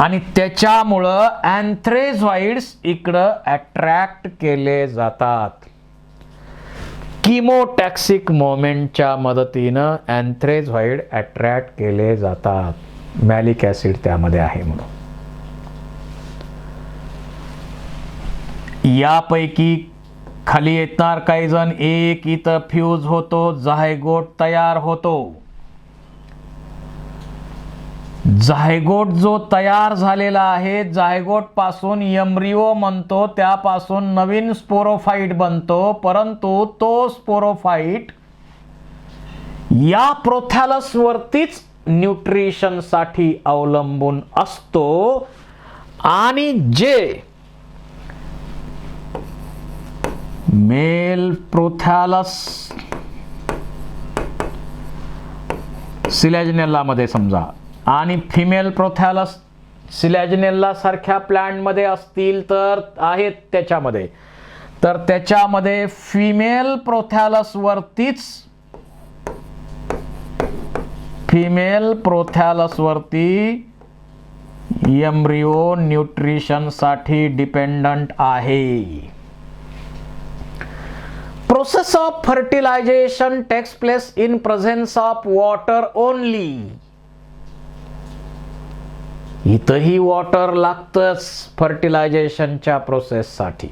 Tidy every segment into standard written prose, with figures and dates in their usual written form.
आणि त्याच्यामुळं अँथ्रेझॉइड्स इकडं अट्रॅक्ट केले जातात. किमोटॅक्सिक मोमेंटच्या मदतीनं अँथ्रेझॉइड अट्रॅक्ट केले जातात. मॅलिक ॲसिड त्यामध्ये आहे म्हणून. यापैकी खाली येणार काही जण, एक इथं फ्यूज होतो, झायगोट तयार होतो. झायगोट जो तयार झालेला आहे, झायगोट पासून एम्ब्रिओ म्हणतो, त्यापासून नवीन स्पोरोफाइट बनतो. परंतु तो स्पोरोफाइट या प्रोथॅलस वरतीच न्यूट्रिशन साठी अवलंबून असतो आणि जे मेल प्रोथॅलस सिलॅजिनेला मध्ये समजा आणि फिमेल प्रोथॅलस सिलॅजिनेला सारख्या प्लांट मध्ये असतील तर आहेत त्याच्यामध्ये, तर त्याच्यामध्ये फिमेल प्रोथॅलस वरती एम्ब्रिओ न्यूट्रिशन साठी डिपेंडंट आहे. Process of fertilization takes place in presence of water only. इथंही वॉटर लागतंच फर्टिलायझेशनच्या प्रोसेससाठी.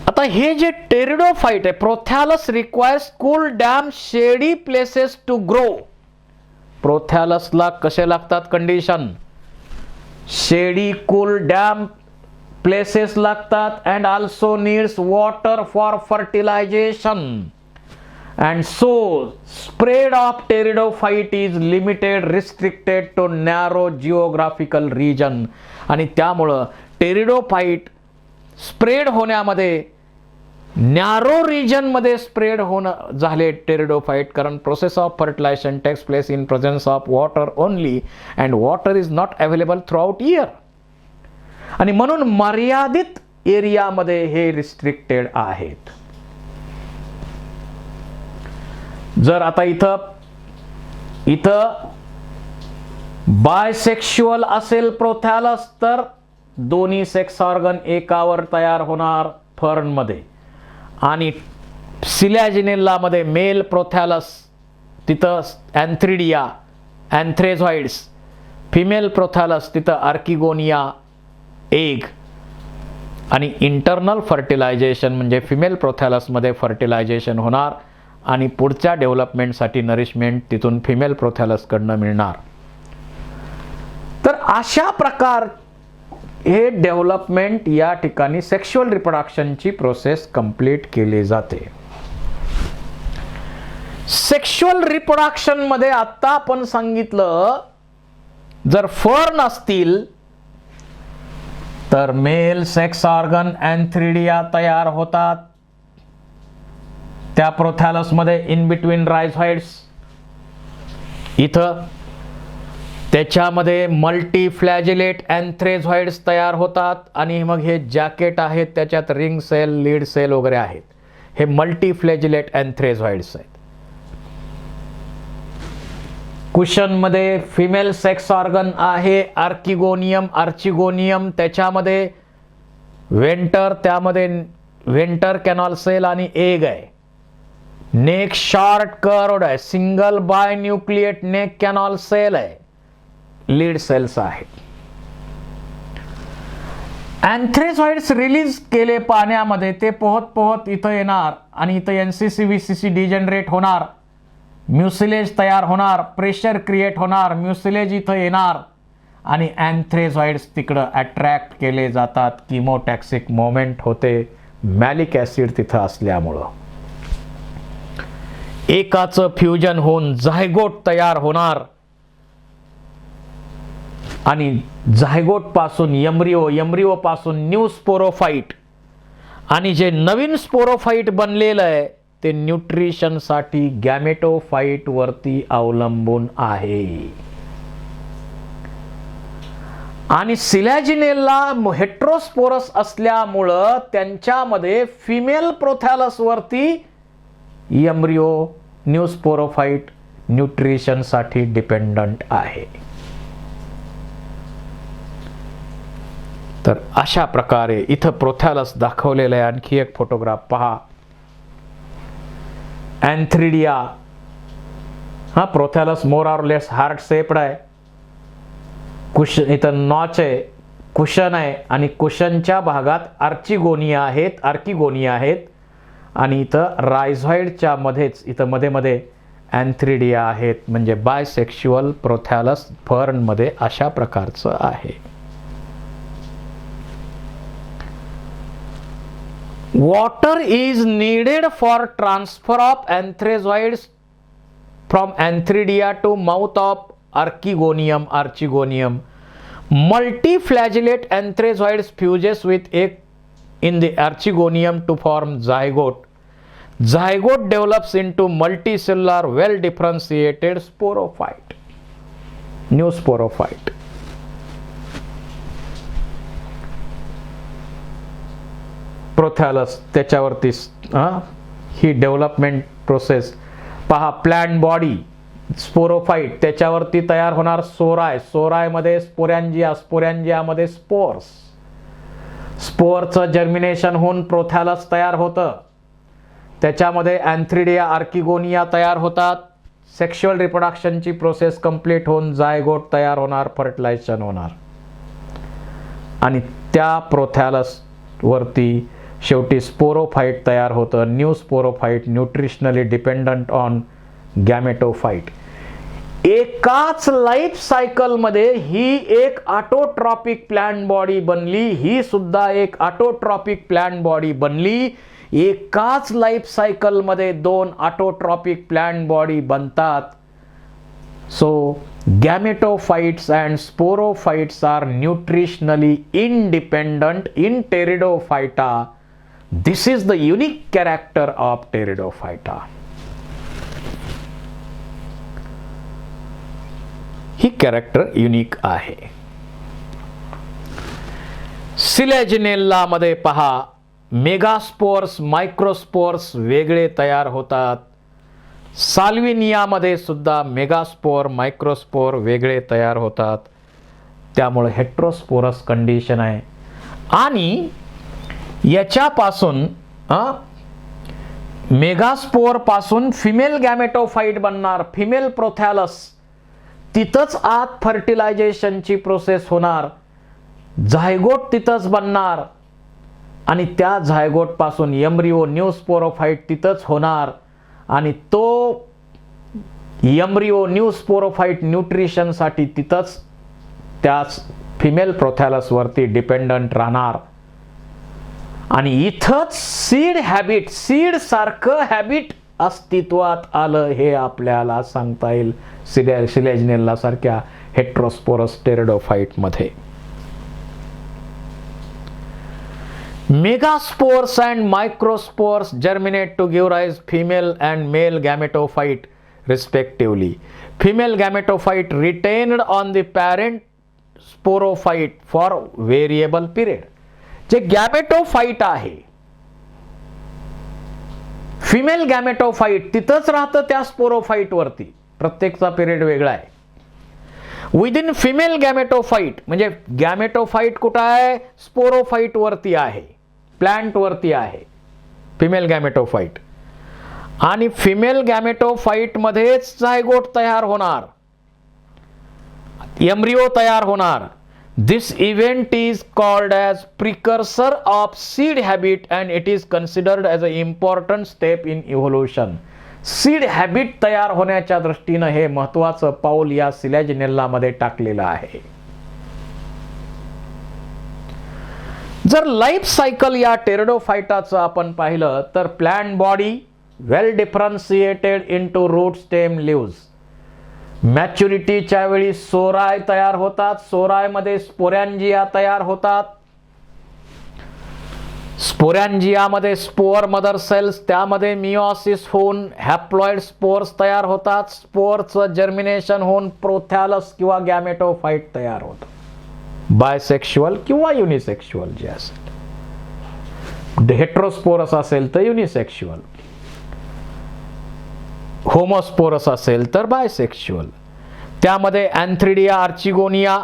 आता हे जे टेरिडोफाइट आहे, प्रोथॅलस रिक्वायर्स कूल डॅम शेडी प्लेसेस टू ग्रो. प्रोथॅलसला कसे लागतात कंडिशन? शेडी कूल डॅम प्लेसेस लागतात and also needs water for fertilization, and so spread of pteridophyte is limited, restricted to narrow geographical region. आणि त्यामुळं टेरिडोफाइट स्प्रेड होण्यामध्ये narrow region मध्ये spread होणं झाले टेरिडोफाइट, कारण process of fertilisation takes place in presence of water only and water is not available throughout year. आणि म्हणून मर्यादित एरियामध्ये हे रिस्ट्रिक्टेड आहेत. जर आता इथं बायसेक्शुअल असेल प्रोथॅलस तर दोन्ही सेक्स ऑर्गन एकावर तयार होणार फर्न मध्ये, आणि सिलॅजिनेला मध्ये मेल प्रोथॅलस तिथं अँथ्रिडिया अँथ्रेझॉइड्स, फिमेल प्रोथॅलस तिथं आर्किगोनिया एग, आणि इंटरनल फर्टिलायझेशन म्हणजे फिमेल प्रोथॅलस मध्ये फर्टिलायझेशन होणार आणि पुढच्या डेव्हलपमेंटसाठी नरिशमेंट तिथून फिमेल प्रोथॅलस कडनं मिळणार. तर अशा प्रकार हे डेव्हलपमेंट या ठिकाणी सेक्शुअल रिप्रोडक्शनची प्रोसेस कंप्लीट केली जाते. सेक्शुअल रिप्रोडक्शन मध्ये आता आपण सांगितलं, जर फर्न असतील तर मेल सेक्स ऑर्गन अँथ्रिडिया तयार होतात त्या प्रोथॅलस मध्ये इन बिटवीन रायझॉइड्स. इथं त्याच्यामध्ये मल्टी फ्लॅजिलेट अँथ्रेझॉइड्स तयार होतात आणि मग हे जॅकेट आहेत त्याच्यात रिंग सेल, लीड सेल वगैरे आहेत. हे मल्टी फ्लॅजिलेट अँथ्रेझॉइड्स आहेत. कुशन मध्ये फिमेल सेक्स ऑर्गन आहे आर्चिगोनियम, त्याच्यामध्ये वेंटर, त्यामध्ये वेंटर कॅनॉल सेल आणि एग आहे. नेक शॉर्ट कर्व्ड आहे, single binucleate neck canal cell आहे, लीड सेल्स आहेत. अँथ्रेझॉइड्स रिलीज केले पाण्यामध्ये, ते पोहत पोहत इथं येणार आणि इथं एनसीसी व्हीसीसी डिजनरेट होणार, म्युसिलेज तयार होणार, प्रेशर क्रिएट होणार, म्युसिलेज इथं येणार आणि अँथ्रेझॉइड्स तिकडं अट्रॅक्ट केले जातात. किमोटॅक्सिक मोमेंट होते मॅलिक ॲसिड तिथं असल्यामुळं. एकाचं फ्युजन होऊन झायगोट तयार होणार आणि झायगोट पासून एम्ब्रिओ पासून न्यू स्पोरोफाइट, आणि जे नवीन स्पोरोफाइट बनलेलं आहे ते न्यूट्रिशन साठी गॅमेटोफाइट वरती अवलंबून आहे. आणि सिलॅजिनेला हेट्रोस्पोरस असल्यामुळं त्यांच्यामध्ये फिमेल प्रोथॅलस वरती एम्ब्रिओ न्यू स्पोरोफाइट न्यूट्रिशनसाठी डिपेंडंट आहे. तर अशा प्रकारे इथं प्रोथॅलस दाखवलेला आहे. आणखी एक फोटोग्राफ पहा. एन्थ्रिडिया, हा prothallus more or less heart shaped आहे. कुशन इथं नॉच आहे, कुशन आहे आणि कुशनच्या भागात आर्किगोनिया आहेत आणि इथं रायझॉइडच्या मध्येच इथं मध्ये एन्थ्रिडिया आहेत. म्हणजे बायसेक्शुअल प्रोथॅलस फर्नमध्ये अशा प्रकारचं आहे. Water is needed for transfer of anthrazoids from anthridia to mouth of archegonium. Multiflagellate anthrazoids fuses with egg in the archegonium to form zygote. Zygote develops into multicellular, well differentiated sporophyte, new sporophyte. प्रोथॅलस त्याच्यावरती ही development process पहा. Plant body sporophyte, त्याच्यावरती तयार होणार सोरायमध्ये स्पोरॅन्जियामध्ये spores, स्पोअरचं germination होऊन प्रोथॅलस तयार होतं. त्याच्यामध्ये एन्थ्रिडिया archegonia तयार होतात. सेक्शुअल रिप्रोडक्शनची प्रोसेस कंप्लीट होऊन जायगोट तयार होणार, फर्टिलायझेशन होणार आणि त्या प्रोथॅलस वरती शेवटी स्पोरोफाइट तयार होतं. New sporophyte nutritionally dependent on gametophyte. एकाच लाईफ सायकल मध्ये ही एक ऑटोट्रॉपिक प्लॅंट बॉडी बनली, ही सुद्धा एक ऑटोट्रॉपिक प्लॅंट बॉडी बनली. एकाच लाईफ सायकल मध्ये दोन ऑटोट्रॉपिक प्लॅंट बॉडी बनतात. So gametophytes and sporophytes are nutritionally independent in Pteridophyta. This is the unique character of Pteridophyta. He character unique आहे. सिलेजिनेल्ला मध्ये पहा, मेगास्पोर्स मायक्रोस्पोर्स वेगळे तयार होतात. साल्विनियामध्ये सुद्धा मेगास्पोर मायक्रोस्पोर वेगळे तयार होतात. त्यामुळे हेट्रोस्पोरस कंडिशन आहे. आणि याच्यापासून मेगास्पोर पासून फिमेल गॅमेटोफाइट बनणार, फिमेल प्रोथॅलस. तिथंच आत फर्टिलायझेशनची प्रोसेस होणार, झायगोट तिथंच बनणार आणि त्या झायगोट पासून एम्ब्रिओ न्यू स्पोरोफाइट तिथंच होणार आणि तो एम्ब्रिओ न्यू स्पोरोफाइट न्यूट्रिशनसाठी तिथंच त्याच फिमेल प्रोथॅलस वरती डिपेंडंट राहणार आणि इथंच सीड सारखं हॅबिट अस्तित्वात आलं हे आपल्याला सांगता येईल सिलेजनेल्ला सारख्या हेट्रोस्पोरस टेरिडोफाइट मध्ये. Megaspores and microspores germinate to give rise female and male gametophyte respectively. Female gametophyte retained on the parent sporophyte for variable period. जे गॅमेटोफाइट आहे, फिमेल गॅमेटोफाइट तिथंच राहतं त्या स्पोरोफाइट वरती, प्रत्येकचा पिरियड वेगळा आहे. विदिन फिमेल गॅमेटोफाइट म्हणजे गॅमेटोफाइट कुठं आहे, स्पोरोफाइट वरती आहे, प्लांट वरती आहे फिमेल गॅमेटोफाइट. आणि फिमेल गॅमेटोफाइट मध्येच झायगोट तयार होणार, एम्ब्रिओ तयार होणार. This event is called as precursor of seed habit and it is considered as a important step in evolution. Seed habit तयार होण्याच्या दृष्टीनं हे महत्वाचं पाऊल या सिलेजनेल्ला मध्ये टाकलेलं आहे. जर लाईफ सायकल या टेरिडोफाइटाचं आपण पाहिलं तर plant body well differentiated into root stem leaves. मॅच्युरिटीच्या वेळी सोराय तयार होतात, सोरायमध्ये स्पोरॅन्जिया तयार होतात, स्पोरॅन्जियामध्ये स्पोअर मदर सेल्स, त्यामध्ये मिओसिस होऊन हॅप्लॉइड स्पोर्स तयार होतात. स्पोअरचं जर्मिनेशन होऊन प्रोथॅलस किंवा गॅमेटोफाइट तयार होतं, बायसेक्शुअल किंवा युनिसेक्शुअल जे असेल. हेट्रोस्पोरस असेल तर युनिसेक्शुअल. होमोस्पोरस असेल तर बायसेक्शुअल. त्यामध्ये अँथ्रिडिया, आर्चिगोनिया,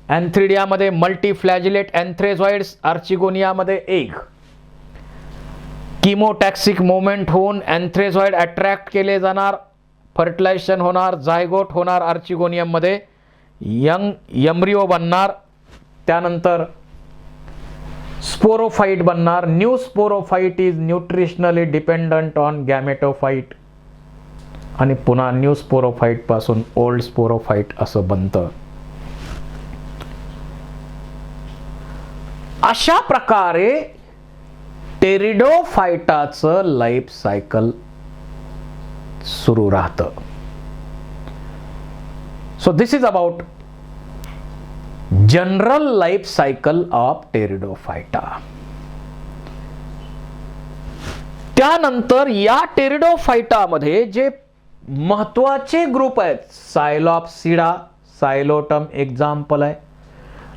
अँथ्रिडियामध्ये मल्टीफ्लॅजिलेट अँथ्रेझॉइड्स, आर्चिगोनियामध्ये एग. किमोटॅक्सिक मोमेंट होऊन अँथ्रेझॉइड अट्रॅक्ट केले जाणार, फर्टिलायझेशन होणार, जायगोट होणार आर्चिगोनियममध्ये, यंग एम्ब्रिओ बनणार, त्यानंतर स्पोरोफाइट बनणार. New sporophyte is nutritionally dependent on gametophyte आणि पुन्हा न्यू स्पोरोफाइट पासून ओल्ड स्पोरोफाइट असं बनतं. अशा प्रकारे टेरिडोफाइटाचं लाईफ सायकल सुरू राहतं. So this is about general life cycle of pteridophyta. त्यानंतर या टेरिडोफाइटामध्ये जे महत्वाचे ग्रुप आहेत, सायलॉप्सिडा, सायलोटम एक्झाम्पल आहे,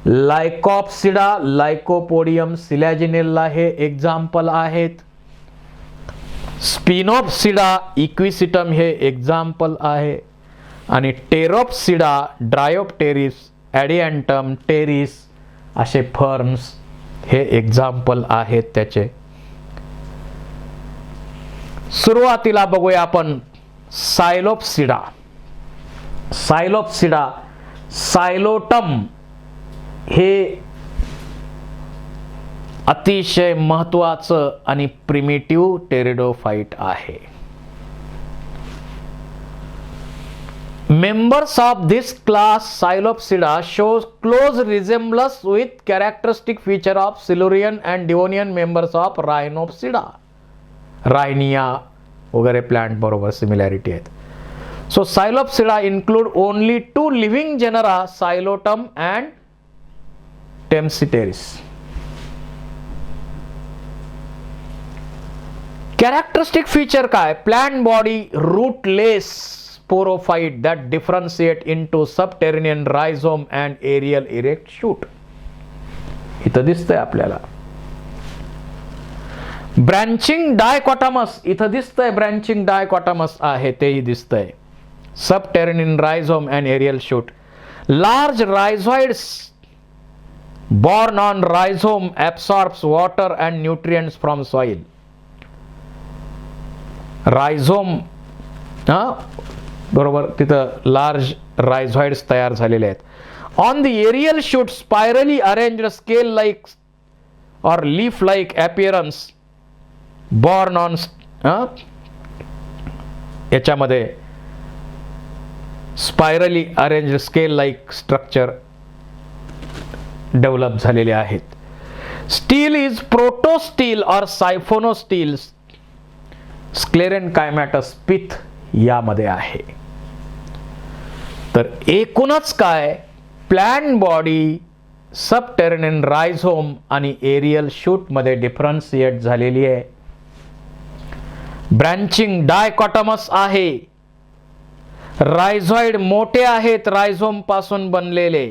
लायकॉप्सिडा, लायकोपोडियम, सिलॅजिनेल्ला हे एक्झाम्पल आहेत, स्पिनोप्सिडा, इक्विसिटम हे एक्झाम्पल आहे, आणि टेरोप्सिडा, ड्रायोप्टेरिस, ॲडियंटम, टेरिस असे फर्म्स हे एक्झाम्पल आहेत त्याचे. सुरुवातीला बघूया आपण सायलोप्सिडा. सायलोप्सिडा, सायलोटम हे अतिशय महत्वाचं आणि प्रिमिटिव्ह टेरिडोफाइट आहे. Members of this class Silopsida shows close resemblance with characteristic feature of Silurian and Devonian members of Rhinopsida. Rhinia वगैरे प्लांट बरोबर सिमिलॅरिटी आहेत. So Silopsida include only two living genera, Silotum and Temsiteris. Characteristic feature काय? Plant body rootless sporophyte that differentiate into subterranean rhizome and aerial erect shoot. इथं दिसतंय आपल्याला. Branching डायकॉटमस इथं दिसतंय, branching डायकॉटमस आहे तेही दिसतंय. Subterranean rhizome and aerial shoot. Large rhizoids born on rhizome absorbs water and nutrients from soil. Rhizome बरोबर तिथं लार्ज रायझॉइड्स तयार झालेले आहेत. On the aerial shoot spirally arranged scale like or leaf like appearance born on याच्यामध्ये spirally arranged scale like structure develop झालेले आहेत. Steel is protostele और सायफोनोस्टील. स्क्लेरेनकायमॅटस पिथ यामध्ये आहे. तर एकूणच काय, प्लॅन बॉडी सबटेरेनियन रायझोम आणि एरियल शूट मध्ये डिफरन्शिएट झालेली आहे. ब्रँचिंग डायकॉटमस आहे. रायझॉइड मोठे आहेत रायझोम पासून बनलेले,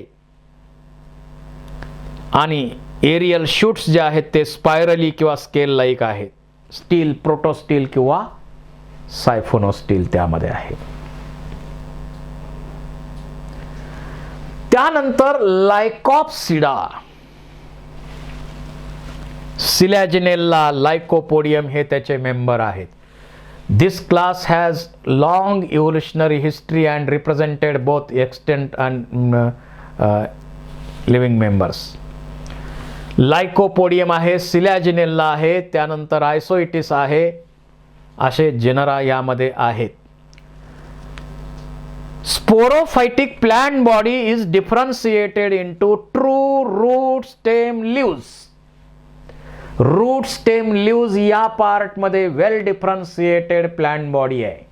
आणि एरियल शूट्स जे आहेत ते स्पायरली किंवा स्केल लाईक आहेत. स्टील प्रोटोस्टील किंवा सायफोनोस्टील त्यामध्ये आहे. त्यानंतर लायकॉप्सिडा, सिलॅजिनेल्ला, लायकोपोडियम हे त्याचे मेंबर आहेत. This class has long evolutionary history and represented both extant and living members. Lycopodium आहे, सिलॅजिनेल्ला आहे, त्यानंतर आयसोइटिस आहे, असे जेनरा यामध्ये आहेत. Sporophytic plant body is differentiated into true root stem leaves. Root stem leaves या पार्ट मध्ये वेल डिफरन्शिएटेड प्लांट बॉडी आहे.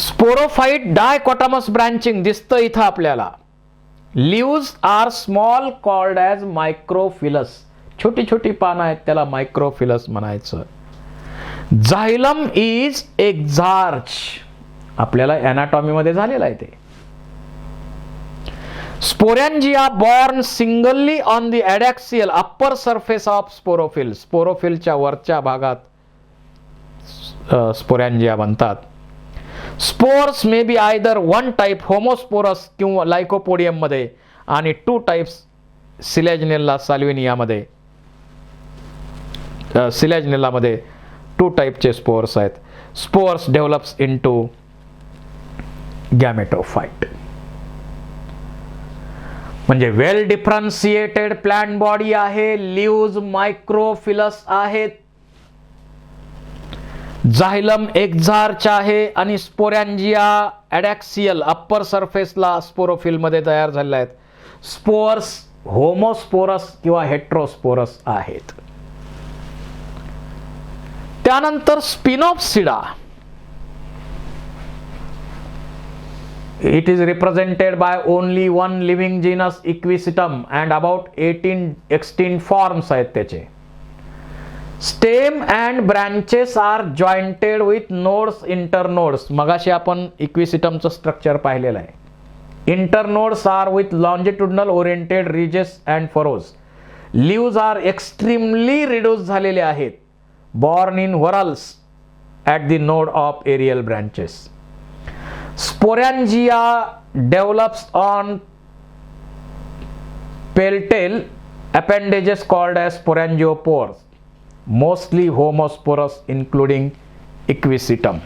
स्पोरोफाइट डायकॉटमस ब्रँचिंग दिसतं इथं आपल्याला. Leaves are small called as microphylls. छोटी छोटी पानं आहेत त्याला मायक्रोफिलस म्हणायचं. Xylem is exarch. आपल्याला एनाटॉमी मध्ये झालेलं आहे ते. Sporangia born singly on the adaxial upper surface of sporophyll. स्पोरोफिलच्या वरच्या भागात स्पोरॅन्जिया बनतात. Spores may be either one type homosporous किंवा लायकोपोडियम मध्ये आणि 2 टाइप्स सिलेजनेला साल्विनियामध्ये. सिलेजनेलामध्ये 2 टाईपचे स्पोर्स आहेत. Spores develops into gametophyte. म्हणजे वेल डिफरन्शिएटेड प्लांट बॉडी आहे, लीव्ज मायक्रोफिलस आहेत, झायलम एक्झार्च आहे आणि स्पोरॅन्जिया ॲडॅक्सियल अप्पर सरफेसला स्पोरोफिल मध्ये तयार झालेले आहेत. स्पोर्स होमोस्पोरस किंवा हेट्रोस्पोरस आहेत. त्यानंतर स्पिनॉप्सिडा. It is represented by only one living genus Equisetum and about 18 extinct forms आहेत त्याचे. Stem and branches are jointed with nodes, internodes. मगाशी आपण इक्विसिटमचं स्ट्रक्चर पाहिलेलं आहे. Internodes are with longitudinal oriented ridges and furrows. Leaves are extremely reduced झालेले आहेत. Born in whorls at the node of aerial branches. Sporangia develops on peltale appendages called as sporangiopores, mostly homosporous including Equisetum.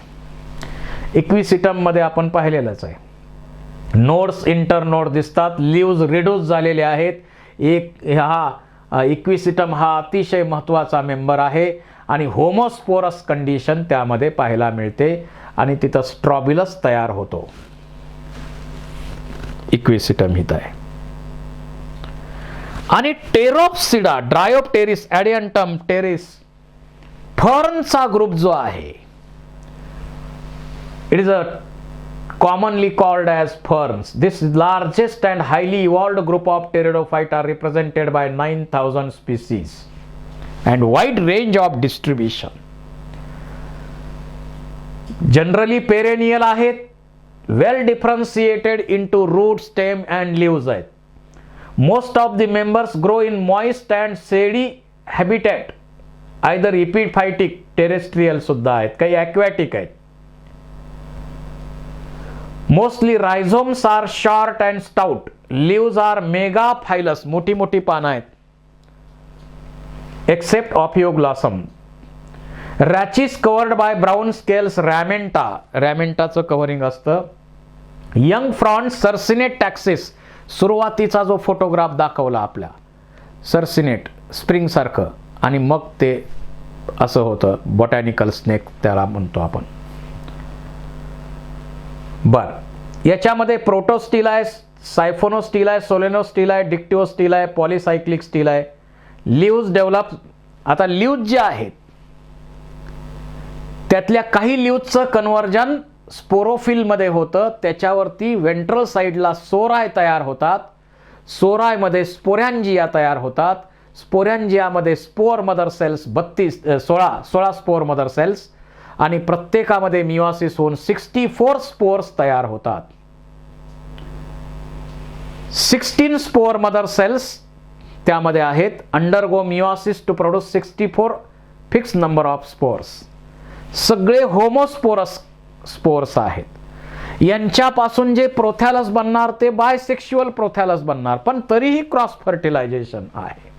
Equisetum मध्ये आपण पाहिलेलंच आहे. Nodes internode दिसतात, leaves reduce झालेले आहेत. हा equisetum हा अतिशय महत्त्वाचा मेंबर आहे आणि होमोस्पोरस कंडिशन त्यामध्ये पाहायला मिळते आणि तिथं स्ट्रॉबिलस तयार होतो. इक्विसिटम हित आहे. आणि टेरोप्सिडा, ड्रायोप्टेरिस, ॲडियंटम, टेरिस, फर्नचा ग्रुप जो आहे, it is a commonly called as ferns. This largest and highly evolved group of pteridophyte are represented by 9,000 species and wide range of distribution. Generally perennial आहेत, well differentiated into root, stem and leaves आहेत. Most of the members grow in moist and shady habitat, either epiphytic, terrestrial सुद्धा आहेत, काही aquatic आहेत. Mostly rhizomes are short and stout. Leaves are megaphylous, मोठी मोठी पानं आहेत. Except Ophioglossum. Rachis covered by brown scales, Ramenta. Ramentaचं covering असतं. Young fronds, Sarcinate taxis. सुरुवातीचा जो फोटोग्राफ दाखवला आपल्या, सर्सिनेट स्प्रिंग सारखं, आणि मग ते असं होतं. बॉटॅनिकल स्नेक त्याला म्हणतो आपण. बर, याच्यामध्ये प्रोटोस्टिल आहे, सायफोनोस्टिल आहे, सोलेनोस्टिल आहे, डिक्टिओस्टिल आहे, पॉलिसायक्लिक स्टिल आहे. Leaves develop. आता लीव्ज जे आहेत त्यातल्या काही लीव्जचं कन्व्हर्जन स्पोरोफिल मध्ये होतं. त्याच्यावरती वेंट्रल साइडला सोराय तयार होतात. सोरायमध्ये स्पोरॅन्जिया तयार होतात. स्पोरॅन्जियामध्ये spore mother cells 16 spore mother cells आणि प्रत्येकामध्ये मिओसिस होऊन 64 स्पोर्स तयार होतात. 16 स्पोर मदर सेल्स त्यामध्ये आहेत. Undergo meiosis to produce 64 fix number of spores. सगळे होमोस्पोरस स्पोर्स आहेत. यांच्यापासून जे प्रोथॅलस बनणार ते बायसेक्शुअल प्रोथॅलस बनणार, पण तरीही क्रॉस फर्टिलायझेशन आहे.